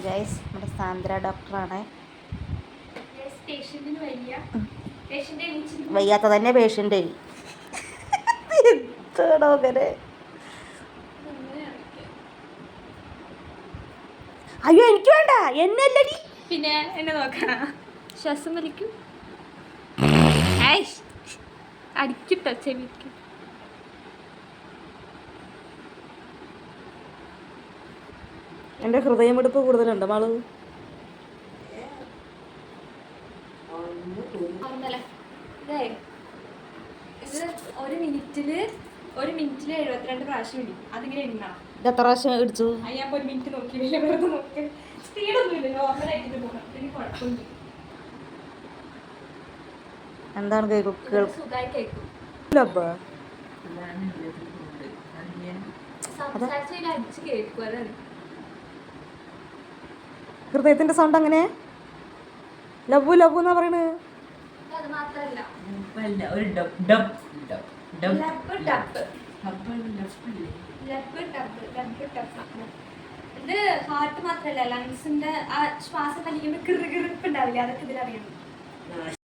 Guys നമ്മുടെ സാന്ദ്ര ഡോക്ടറാണ്. വയ്യാത്ത തന്നെ പേഷ്യൻ്റ്. എന്താണോ അങ്ങനെ? അയ്യോ എനിക്ക് വേണ്ട, എന്നല്ലടി. പിന്നെ എന്നെ നോക്കണ ശ്വാസം വലിക്കും, അടിക്കട്ടോ ചെവിക്ക്. എൻ്റെ ഹൃദയമെടുപ്പ് കൂടുതലുണ്ട് മാളു. ഇത് ഒരു മിനിറ്റില് 72 പ്രാവശ്യം ഇടിക്കും. അതിങ്ങനെ എണ്ണണം. ഇത് എത്ര പ്രാവശ്യം ഇടിച്ചു? ഞാൻ ഒരു മിനിറ്റ് നോക്കിയില്ല, വെറുതെ നോക്കി. സ്പീഡൊന്നുമില്ല, നോർമലായിട്ട് പോകണം. എനിക്ക് കുഴപ്പമൊന്നും. എന്താണ് സുഖമായി കേൾക്കും. അടിച്ച് കേൾക്കും, അതാണ്. ഹൃദയത്തിന്റെ സൗണ്ട് അങ്ങനെ ലവു ലവു എന്നാ പറയണേ. അത് മാത്രല്ല, ഇത് ഹാർട്ട് മാത്രല്ല, ലങ്സിന്റെ ആ ശ്വാസം വലിക്കുമ്പോൾ കിറുകിറുപ്പ് ഉണ്ടാവില്ല, അതൊക്കെ ഇതിലറിയണം.